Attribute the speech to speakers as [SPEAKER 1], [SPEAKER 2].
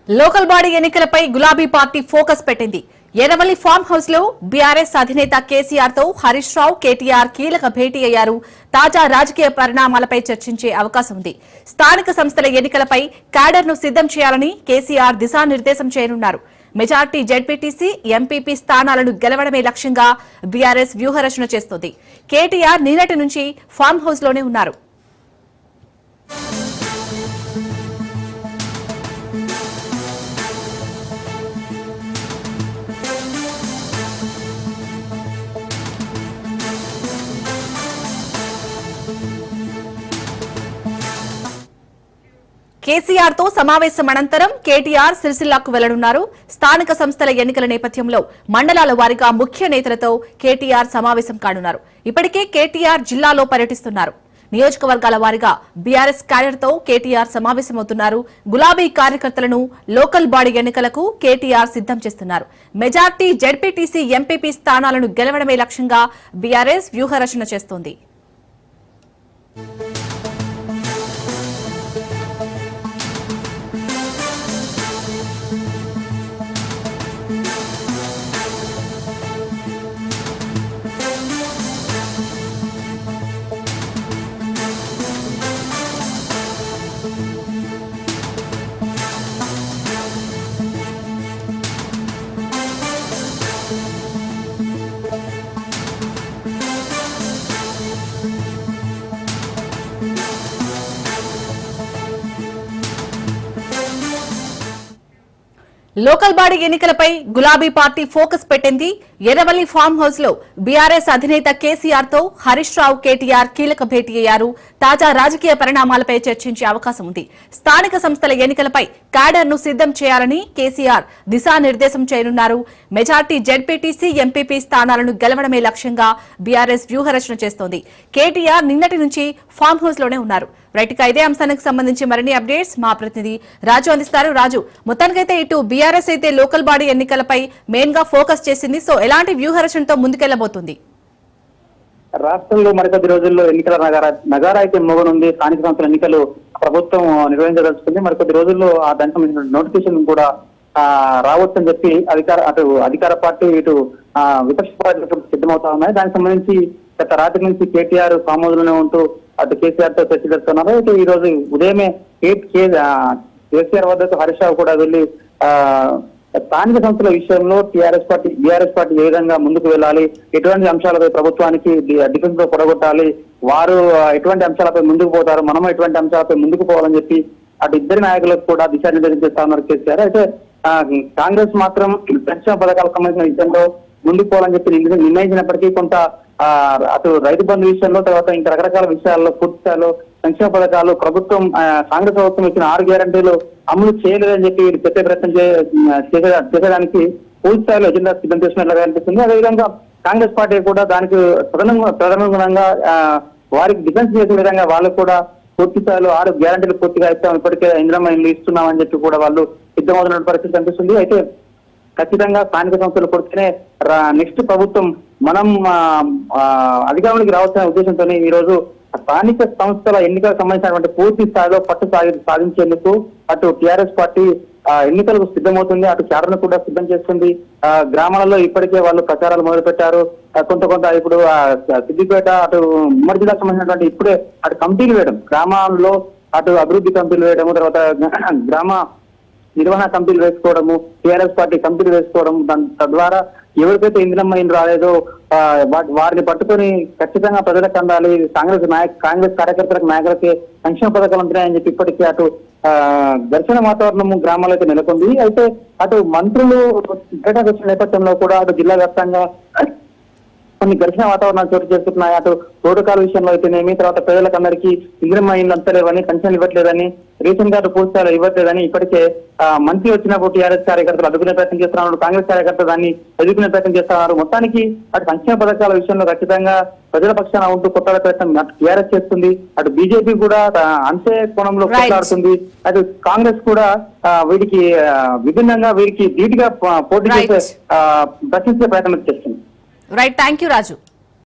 [SPEAKER 1] Local body ఎన్నికలపై గులాబీ party focus పెట్టింది. ఎర్రవల్లి ఫామ్ హౌస్ లో బీఆర్ఎస్ అధినేత కేసీఆర్ తో హరీష్ రావు, కేటీఆర్ కీలక భేటీ అయ్యారు. తాజా రాజకీయ పరిణామాలపై చర్చించే అవకాశం ఉంది. స్థానిక సంస్థల ఎన్నికలపై క్యాడర్ ను సిద్దం చేయాలని కేసీఆర్ దిశానిర్దేశం చేయనున్నారు. మెజార్టీ జెడ్పీటీసీ, ఎంపీపీ స్థానాలను గెలవడమే లక్ష్యంగా బీఆర్ఎస్ వ్యూహరచన చేస్తోంది. కేటీఆర్ నిన్నటి నుంచి ఫామ్ హౌస్ లోనే ఉన్నారు. కేసీఆర్ తో సమావేశం అనంతరం కేటీఆర్ సిరిసిల్లాకు వెళ్లనున్నారు. స్థానిక సంస్థల ఎన్నికల నేపథ్యంలో మండలాల వారీగా ముఖ్య నేతలతో కేటీఆర్ సమావేశం కానున్నారు. ఇప్పటికే కేటీఆర్ జిల్లాలో పర్యటిస్తున్నారు. నియోజకవర్గాల వారీగా బీఆర్ఎస్ క్యాడర్ తో కేటీఆర్ సమావేశమవుతున్నారు. గులాబీ కార్యకర్తలను లోకల్ బాడీ ఎన్నికలకు కేటీఆర్ సిద్దం చేస్తున్నారు. మెజార్టీ జెడ్పీటీసీ, ఎంపీపీ స్థానాలను గెలవడమే లక్ష్యంగా బీఆర్ఎస్ వ్యూహరచన చేస్తోంది. లోకల్ బాడీ ఎన్నికలపై గులాబీ పార్టీ ఫోకస్ పెట్టింది. ఎర్రవల్లి ఫామ్ హౌస్ లో బీఆర్ఎస్ అధినేత కేసీఆర్ తో హరీష్ రావు, కేటీఆర్ కీలక భేటీ అయ్యారు. తాజా రాజకీయ పరిణామాలపై చర్చించే అవకాశం ఉంది. స్థానిక సంస్థల ఎన్నికలపై క్యాడర్ ను సిద్దం చేయాలని కేసీఆర్ దిశానిర్దేశం చేయనున్నారు. మెజార్టీ జెడ్పీటీసీ, ఎంపీపీ స్థానాలను గెలవడమే లక్ష్యంగా బీఆర్ఎస్ వ్యూహరచన చేస్తోంది. కేటీఆర్ నిన్నటి నుంచి ఫామ్ హౌస్ లోనే ఉన్నారు. రైట్, ఇదే అంశానికి సంబంధించి మరిన్ని అప్డేట్స్ మా ప్రతినిధి రాజు అందిస్తారు. రాజు, మొత్తానికైతే ఇటు బీఆర్ఎస్ అయితే లోకల్ బాడీ ఎన్నికలపై మెయిన్ గా ఫోకస్ చేసింది. సో ఎలాంటి వ్యూహరచనతో ముందుకెళ్లబోతుంది?
[SPEAKER 2] రాష్ట్రంలో మరికొద్ది రోజుల్లో ఎన్నికల నగారా అయితే మోగనుంది. స్థానిక సంస్థల ఎన్నికలు ప్రభుత్వం నిర్వహించదలుచుకుంది. మరికొద్ది రోజుల్లో ఆ దానికి సంబంధించిన నోటిఫికేషన్ కూడా రావచ్చని చెప్పి అధికార పార్టీ, ఇటు విపక్ష పార్టీలు సిద్ధమవుతా ఉన్నాయి. దానికి సంబంధించి గత రాత్రి నుంచి కేటీఆర్ ఫామ్ హౌస్ లోనే ఉంటూ అటు కేసీఆర్ తో చర్చ జరుపుతున్నారు. అయితే ఈ రోజు ఉదయమే కేసీఆర్ వద్దకు హరీష్ రావు కూడా వెళ్లి స్థానిక సంస్థల విషయంలో బీఆర్ఎస్ పార్టీ ఏ విధంగా ముందుకు వెళ్ళాలి, ఎటువంటి అంశాలపై ప్రభుత్వానికి డిఫెన్స్ లో పొడగొట్టాలి, వారు ఎటువంటి అంశాలపై ముందుకు పోతారు, మనం ఎటువంటి అంశాలపై ముందుకు పోవాలని చెప్పి అటు ఇద్దరి నాయకులకు కూడా దిశానిర్దేశం చేస్తా ఉన్నారు కేసీఆర్. అయితే కాంగ్రెస్ మాత్రం సంక్షేమ పథకాలకు సంబంధించిన విషయంలో ముందుకు పోవాలని చెప్పి నిర్ణయించినప్పటికీ కొంత అటు రైతు బంధు విషయంలో, తర్వాత ఇంకా రకరకాల విషయాల్లో పూర్తి స్థాయిలో సంక్షేమ పథకాలు ప్రభుత్వం కాంగ్రెస్ ప్రభుత్వం ఇచ్చిన 6 గ్యారంటీలు అమలు చేయలేదని చెప్పి చెప్పే ప్రయత్నం చేసేదానికి పూర్తి స్థాయిలో ఎజెండా సిద్ధం చేసినట్లుగా అనిపిస్తుంది. అదేవిధంగా కాంగ్రెస్ పార్టీ కూడా దానికి ప్రధానంగా వారికి డిఫెన్స్ చేసే విధంగా వాళ్ళు కూడా పూర్తి స్థాయిలో 6 గ్యారంటీలు పూర్తిగా ఇస్తాం, ఇప్పటికే ఇందిరమ్మ ఇల్లు ఇస్తున్నామని చెప్పి కూడా వాళ్ళు సిద్ధమవుతున్న పరిస్థితి కనిపిస్తుంది. అయితే ఖచ్చితంగా స్థానిక సంస్థలు కొడితేనే నెక్స్ట్ ప్రభుత్వం మనం అధికారంలోకి రావాల్సిన ఉద్దేశంతో ఈ రోజు స్థానిక సంస్థల ఎన్నికలకు సంబంధించినటువంటి పూర్తి స్థాయిలో పట్టు సాధించేందుకు అటు టీఆర్ఎస్ పార్టీ ఎన్నికలకు సిద్ధమవుతుంది. అటు క్యాడర్ను కూడా సిద్ధం చేస్తుంది. గ్రామాలలో ఇప్పటికే వాళ్ళు ప్రచారాలు మొదలు పెట్టారు. కొంత ఇప్పుడు సిద్దిపేట, అటు ఉమ్మడి జిల్లాకు సంబంధించినటువంటి ఇప్పుడే అటు కమిటీలు వేయడం, గ్రామాల్లో అటు అభివృద్ధి కమిటీలు వేయడము, తర్వాత గ్రామ నిర్వహణ కమిటీలు వేసుకోవడము, టీఆర్ఎస్ పార్టీ కమిటీలు వేసుకోవడం, తద్వారా ఎవరికైతే ఇందిరమ్మ ఇల్లు రాలేదో వారిని పట్టుకొని ఖచ్చితంగా ప్రజలకు అందాలి, కాంగ్రెస్ కార్యకర్తలకు, నాయకులకి సంక్షేమ పథకాలు అందుతున్నాయని చెప్పి ఇప్పటికీ అటు ఘర్షణ వాతావరణము గ్రామాల్లో అయితే నెలకొంది. అయితే అటు మంత్రులు బయటకు వచ్చిన నేపథ్యంలో కూడా అటు జిల్లా వ్యాప్తంగా కొన్ని ఘర్షణ వాతావరణాలు చోటు చేసుకుంటున్నాయి. అటు ప్రోటోకాల్ విషయంలో అయితేనేమి, తర్వాత ప్రజలకు అందరికీ ఇంద్రమైంది అంతలేవని, పెన్షన్లు ఇవ్వట్లేదని, రేషన్ కార్డు పోస్టాలు ఇవ్వట్లేదని ఇప్పటికే మంత్రి వచ్చినప్పుడు టీఆర్ఎస్ కార్యకర్తలు అడ్డుకునే ప్రయత్నం చేస్తున్నారు, కాంగ్రెస్ కార్యకర్తలు దాన్ని ఎదుర్కొనే ప్రయత్నం చేస్తున్నారు. మొత్తానికి అటు సంక్షేమ పథకాల విషయంలో ఖచ్చితంగా ప్రజల పక్షాన ఉంటూ కొట్టాడే ప్రయత్నం అటు టీఆర్ఎస్ చేస్తుంది, అటు బీజేపీ కూడా అంతే కోణంలో కొట్లాడుతుంది, అటు కాంగ్రెస్ కూడా వీరికి విభిన్నంగా వీరికి ధీటుగా పోటీ చేసే ప్రశ్నించే ప్రయత్నం చేస్తుంది.
[SPEAKER 1] Right, thank you Raju.